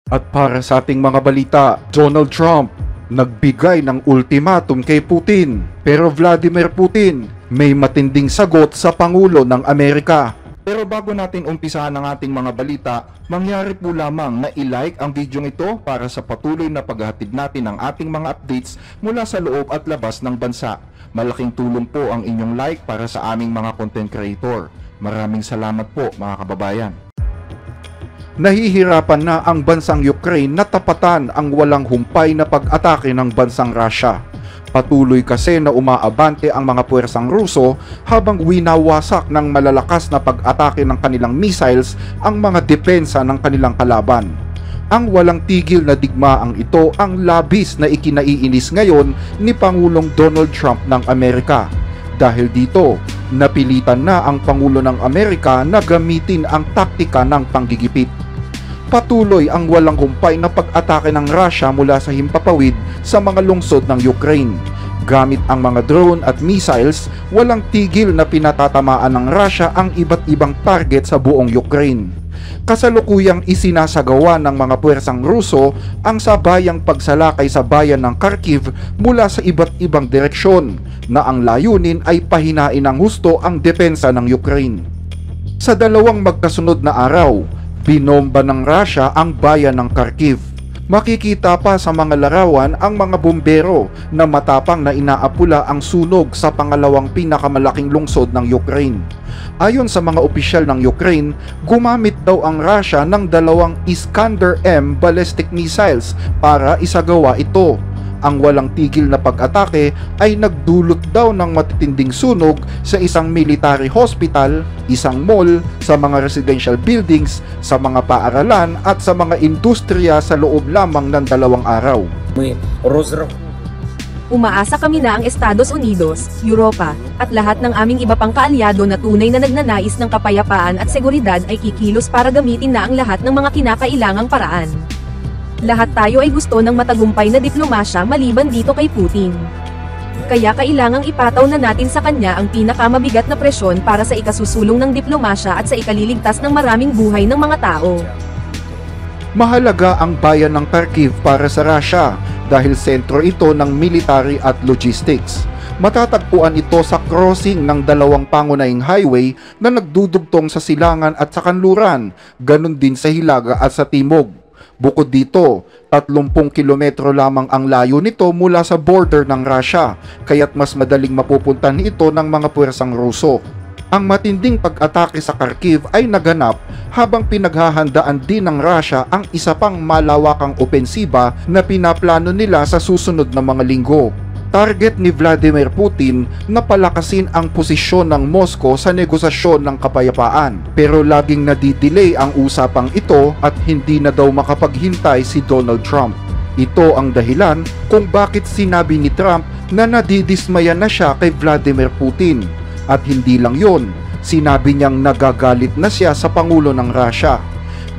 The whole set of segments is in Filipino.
At para sa ating mga balita, Donald Trump nagbigay ng ultimatum kay Putin. Pero Vladimir Putin may matinding sagot sa Pangulo ng Amerika. Pero bago natin umpisahan ang ating mga balita, mangyari po lamang na i-like ang video ito para sa patuloy na paghahatid natin ng ating mga updates mula sa loob at labas ng bansa. Malaking tulong po ang inyong like para sa aming mga content creator. Maraming salamat po mga kababayan. Nahihirapan na ang bansang Ukraine na tapatan ang walang humpay na pag-atake ng bansang Russia. Patuloy kasi na umaabante ang mga puwersang Ruso habang winawasak ng malalakas na pag-atake ng kanilang missiles ang mga depensa ng kanilang kalaban. Ang walang tigil na digmaang ito ang labis na ikinaiinis ngayon ni Pangulong Donald Trump ng Amerika. Dahil dito, napilitan na ang Pangulo ng Amerika na gamitin ang taktika ng panggigipit. Patuloy ang walang humpay na pag-atake ng Russia mula sa himpapawid sa mga lungsod ng Ukraine. Gamit ang mga drone at missiles, walang tigil na pinatatamaan ng Russia ang iba't ibang target sa buong Ukraine. Kasalukuyang isinasagawa ng mga puwersang Ruso ang sabayang pagsalakay sa bayan ng Kharkiv mula sa iba't ibang direksyon na ang layunin ay pahinain ng husto ang depensa ng Ukraine. Sa dalawang magkasunod na araw, binomba ng Russia ang bayan ng Kharkiv. Makikita pa sa mga larawan ang mga bumbero na matapang na inaapula ang sunog sa pangalawang pinakamalaking lungsod ng Ukraine. Ayon sa mga opisyal ng Ukraine, gumamit daw ang Russia ng dalawang Iskander-M ballistic missiles para isagawa ito. Ang walang tigil na pag-atake ay nagdulot daw ng matitinding sunog sa isang military hospital, isang mall, sa mga residential buildings, sa mga paaralan at sa mga industriya sa loob lamang ng 2 araw. Umaasa kami na ang Estados Unidos, Europa, at lahat ng aming iba pang kaalyado na tunay na nagnanais ng kapayapaan at seguridad ay kikilos para gamitin na ang lahat ng mga kinakailangang paraan. Lahat tayo ay gusto ng matagumpay na diplomasya maliban dito kay Putin. Kaya kailangang ipataw na natin sa kanya ang pinakamabigat na presyon para sa ikasusulong ng diplomasya at sa ikaliligtas ng maraming buhay ng mga tao. Mahalaga ang bayan ng Kharkiv para sa Russia dahil sentro ito ng military at logistics. Matatagpuan ito sa crossing ng 2 pangunahing highway na nagdudugtong sa silangan at sa kanluran, ganun din sa hilaga at sa timog. Bukod dito, 30 kilometro lamang ang layo nito mula sa border ng Russia, kaya't mas madaling mapupuntahan ito ng mga puwersang Ruso. Ang matinding pag-atake sa Kharkiv ay naganap habang pinaghahandaan din ng Russia ang isa pang malawakang opensiba na pinaplano nila sa susunod na mga linggo. Target ni Vladimir Putin na palakasin ang posisyon ng Moscow sa negosasyon ng kapayapaan. Pero laging nadidelay ang usapang ito at hindi na daw makapaghintay si Donald Trump. Ito ang dahilan kung bakit sinabi ni Trump na nadidismaya na siya kay Vladimir Putin. At hindi lang yon, sinabi niyang nagagalit na siya sa Pangulo ng Russia.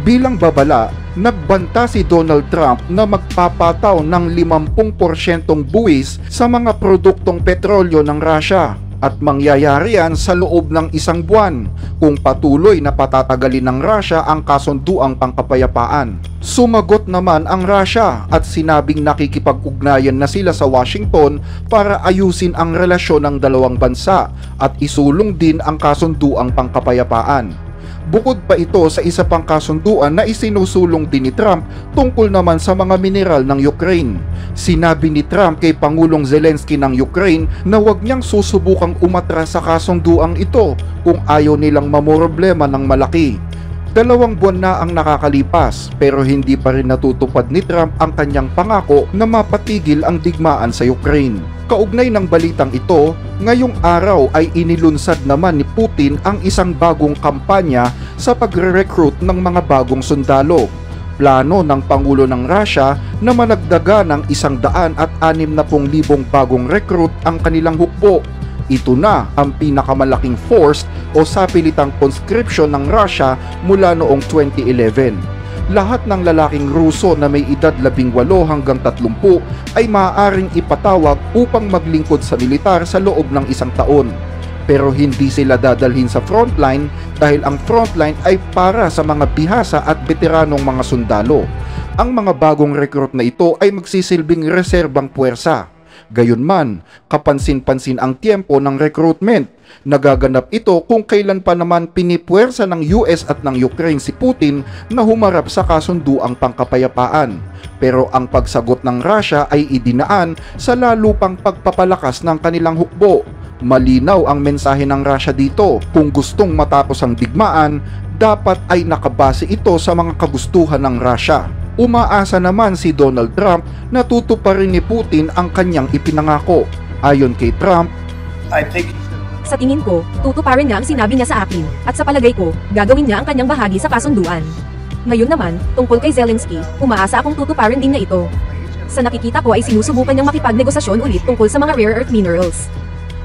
Bilang babala, nagbanta si Donald Trump na magpapataw ng 50% buwis sa mga produktong petrolyo ng Russia at mangyayari yan sa loob ng 1 buwan kung patuloy na patatagalin ng Russia ang kasunduang pangkapayapaan. Sumagot naman ang Russia at sinabing nakikipag-ugnayan na sila sa Washington para ayusin ang relasyon ng 2 bansa at isulong din ang kasunduang pangkapayapaan. Bukod pa ito sa isa pang kasunduan na isinusulong din ni Trump tungkol naman sa mga mineral ng Ukraine. Sinabi ni Trump kay Pangulong Zelensky ng Ukraine na huwag niyang susubukang umatras sa kasunduang ito kung ayaw nilang mamoroblema ng malaki. 2 buwan na ang nakakalipas pero hindi pa rin natutupad ni Trump ang kanyang pangako na mapatigil ang digmaan sa Ukraine. Kaugnay ng balitang ito, ngayong araw ay inilunsad naman ni Putin ang isang bagong kampanya sa pagre-recruit ng mga bagong sundalo. Plano ng Pangulo ng Russia na managdaga ng 160,000 bagong recruit ang kanilang hukbo. Ito na ang pinakamalaking force o sapilitang conscription ng Russia mula noong 2011. Lahat ng lalaking Ruso na may edad 18 hanggang 30 ay maaaring ipatawag upang maglingkod sa militar sa loob ng 1 taon. Pero hindi sila dadalhin sa frontline dahil ang frontline ay para sa mga bihasa at veteranong mga sundalo. Ang mga bagong recruit na ito ay magsisilbing reserbang puwersa. Gayunman, kapansin-pansin ang tiempo ng recruitment. Nagaganap ito kung kailan pa naman pinipuwersa ng US at ng Ukraine si Putin na humarap sa kasunduang pangkapayapaan. Pero ang pagsagot ng Russia ay idinaan sa lalo pang pagpapalakas ng kanilang hukbo. Malinaw ang mensahe ng Russia dito. Kung gustong matapos ang digmaan, dapat ay nakabase ito sa mga kagustuhan ng Russia. Umaasa naman si Donald Trump na tutuparin ni Putin ang kanyang ipinangako. Ayon kay Trump, Sa tingin ko, tutuparin niya ang sinabi niya sa akin, at sa palagay ko, gagawin niya ang kanyang bahagi sa kasunduan. Ngayon naman, tungkol kay Zelensky, umaasa akong tutuparin din niya ito. Sa nakikita ko ay sinusubukan niyang makipagnegosasyon ulit tungkol sa mga rare earth minerals.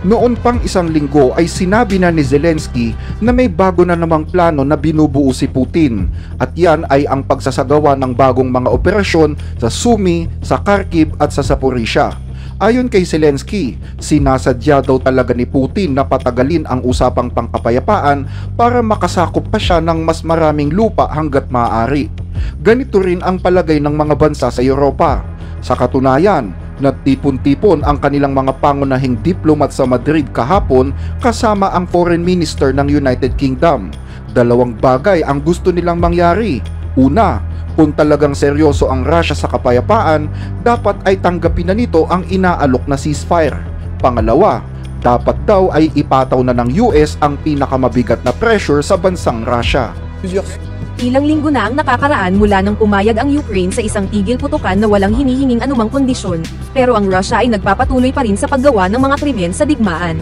noon pang isang linggo ay sinabi na ni Zelensky na may bago na namang plano na binubuo si Putin, at yan ay ang pagsasagawa ng bagong mga operasyon sa Sumy, sa Kharkiv at sa Zaporizhia. Ayon kay Zelensky, sinasadya daw talaga ni Putin na patagalin ang usapang pangkapayapaan para makasakop pa siya ng mas maraming lupa hanggat maaari. Ganito rin ang palagay ng mga bansa sa Europa. Sa katunayan, nagtipon-tipon ang kanilang mga pangunahing diplomat sa Madrid kahapon kasama ang Foreign Minister ng United Kingdom. Dalawang bagay ang gusto nilang mangyari. Una, kung talagang seryoso ang Russia sa kapayapaan, dapat ay tanggapin na nito ang inaalok na ceasefire. Pangalawa, dapat daw ay ipataw na ng US ang pinakamabigat na pressure sa bansang Russia. Ilang linggo na ang nakakaraan mula nang pumayag ang Ukraine sa isang tigil putukan na walang hinihinging anumang kondisyon, pero ang Russia ay nagpapatuloy pa rin sa paggawa ng mga krimen sa digmaan.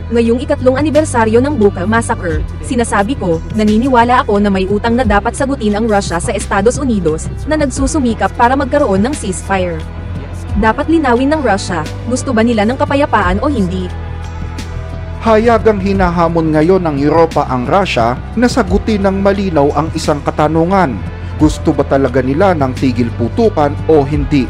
Ngayong ikatlong anibersaryo ng Bucha Massacre, sinasabi ko, naniniwala ako na may utang na dapat sagutin ang Russia sa Estados Unidos na nagsusumikap para magkaroon ng ceasefire. Dapat linawin ng Russia, gusto ba nila ng kapayapaan o hindi? Hayagang hinahamon ngayon ng Europa ang Russia na sagutin ng malinaw ang isang katanungan. Gusto ba talaga nila ng tigil putukan o hindi?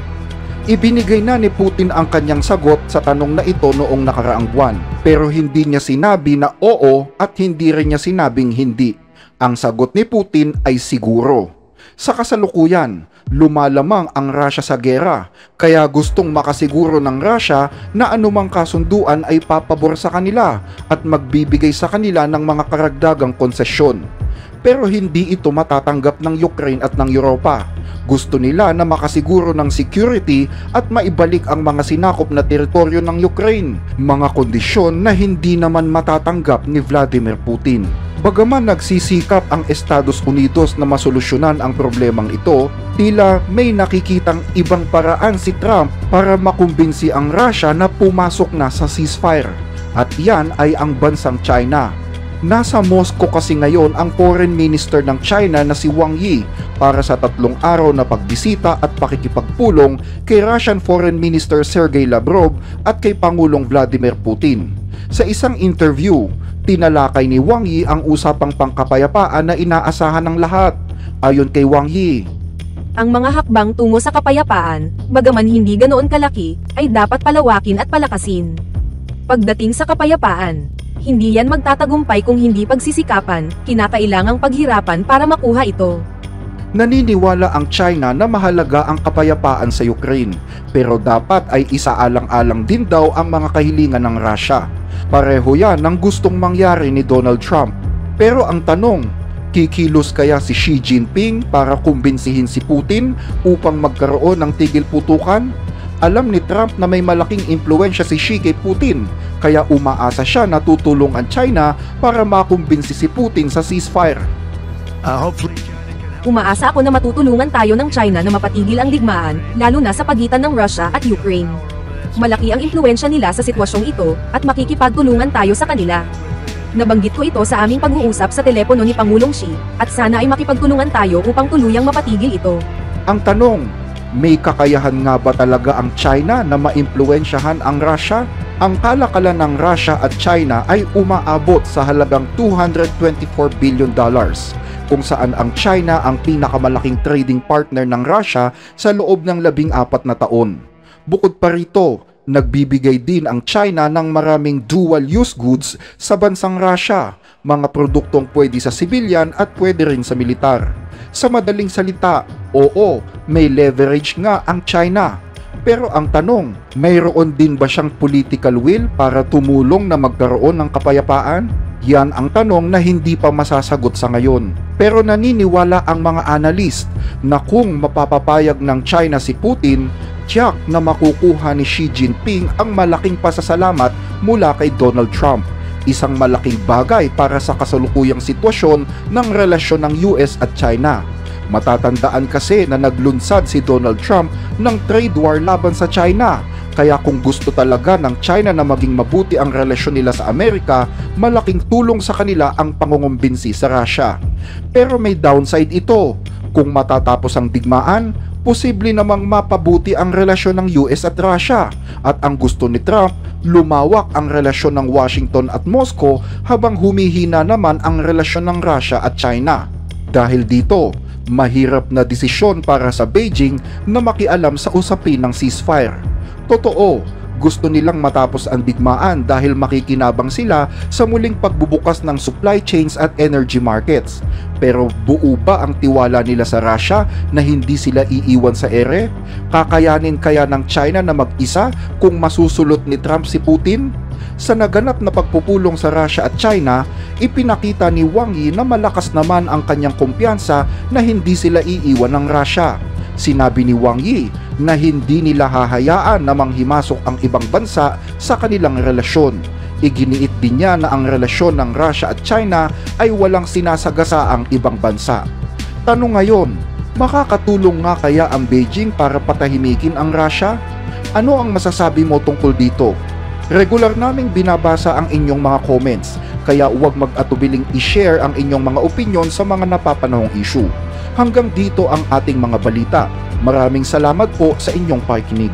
Ibinigay na ni Putin ang kanyang sagot sa tanong na ito noong nakaraang buwan. Pero hindi niya sinabi na oo at hindi rin niya sinabing hindi. Ang sagot ni Putin ay siguro. Sa kasalukuyan, lumalamang ang Russia sa gera, kaya gustong makasiguro ng Russia na anumang kasunduan ay papabor sa kanila at magbibigay sa kanila ng mga karagdagang konsesyon. Pero hindi ito matatanggap ng Ukraine at ng Europa. Gusto nila na makasiguro ng security at maibalik ang mga sinakop na teritoryo ng Ukraine, mga kondisyon na hindi naman matatanggap ni Vladimir Putin. Bagaman nagsisikap ang Estados Unidos na masolusyonan ang problemang ito, tila may nakikitang ibang paraan si Trump para makumbinsi ang Russia na pumasok na sa ceasefire. At yan ay ang bansang China. Nasa Moscow kasi ngayon ang Foreign Minister ng China na si Wang Yi para sa 3 araw na pagbisita at pakikipagpulong kay Russian Foreign Minister Sergey Lavrov at kay Pangulong Vladimir Putin. Sa isang interview, tinalakay ni Wang Yi ang usapang pangkapayapaan na inaasahan ng lahat. Ayon kay Wang Yi, Ang mga hakbang tungo sa kapayapaan, bagaman hindi ganoon kalaki, ay dapat palawakin at palakasin. Pagdating sa kapayapaan, hindi yan magtatagumpay kung hindi pagsisikapan, kinakailangang paghirapan para makuha ito. naniniwala ang China na mahalaga ang kapayapaan sa Ukraine, pero dapat ay isaalang-alang din daw ang mga kahilingan ng Russia. Pareho yan ang gustong mangyari ni Donald Trump. Pero ang tanong, kikilos kaya si Xi Jinping para kumbinsihin si Putin upang magkaroon ng tigil putukan? Alam ni Trump na may malaking impluensya si Xi kay Putin, kaya umaasa siya na tutulong ang China para makumbinsi si Putin sa ceasefire. Umaasa ako na matutulungan tayo ng China na mapatigil ang digmaan, lalo na sa pagitan ng Russia at Ukraine. Malaki ang impluensya nila sa sitwasyong ito, at makikipagtulungan tayo sa kanila. Nabanggit ko ito sa aming pag-uusap sa telepono ni Pangulong Xi, at sana ay makipagtulungan tayo upang tuluyang mapatigil ito. Ang tanong, may kakayahan nga ba talaga ang China na maimpluwensyahan ang Russia? Ang kalakalan ng Russia at China ay umaabot sa halagang $224 billion, kung saan ang China ang pinakamalaking trading partner ng Russia sa loob ng 14 na taon. Bukod pa rito, nagbibigay din ang China ng maraming dual-use goods sa bansang Russia, mga produktong pwede sa sibilyan at pwede rin sa militar. Sa madaling salita, Oo, may leverage nga ang China. Pero ang tanong, mayroon din ba siyang political will para tumulong na magkaroon ng kapayapaan? Yan ang tanong na hindi pa masasagot sa ngayon. Pero naniniwala ang mga analyst na kung mapapapayag ng China si Putin, tiyak na makukuha ni Xi Jinping ang malaking pasasalamat mula kay Donald Trump. Isang malaking bagay para sa kasalukuyang sitwasyon ng relasyon ng US at China. Matatandaan kasi na naglunsad si Donald Trump ng trade war laban sa China. Kaya kung gusto talaga ng China na maging mabuti ang relasyon nila sa Amerika, malaking tulong sa kanila ang pangungumbinsi sa Russia. Pero may downside ito. Kung matatapos ang digmaan, posible namang mapabuti ang relasyon ng US at Russia. At ang gusto ni Trump, lumawak ang relasyon ng Washington at Moscow habang humihina naman ang relasyon ng Russia at China. Dahil dito, mahirap na desisyon para sa Beijing na makialam sa usapin ng ceasefire. Totoo, gusto nilang matapos ang digmaan dahil makikinabang sila sa muling pagbubukas ng supply chains at energy markets. Pero buo ba ang tiwala nila sa Russia na hindi sila iiwan sa ere? Kakayanin kaya ng China na mag-isa kung masusulot ni Trump si Putin? Sa naganap na pagpupulong sa Russia at China, ipinakita ni Wang Yi na malakas naman ang kanyang kumpiyansa na hindi sila iiwan ng Russia. Sinabi ni Wang Yi na hindi nila hahayaan na manghimasok ang ibang bansa sa kanilang relasyon. Iginiit din niya na ang relasyon ng Russia at China ay walang sinasagasa ang ibang bansa. Tanong ngayon, makakatulong nga kaya ang Beijing para patahimikin ang Russia? Ano ang masasabi mo tungkol dito? Regular naming binabasa ang inyong mga comments, kaya huwag mag-atubiling i-share ang inyong mga opinyon sa mga napapanahong issue. Hanggang dito ang ating mga balita. Maraming salamat po sa inyong pakikinig.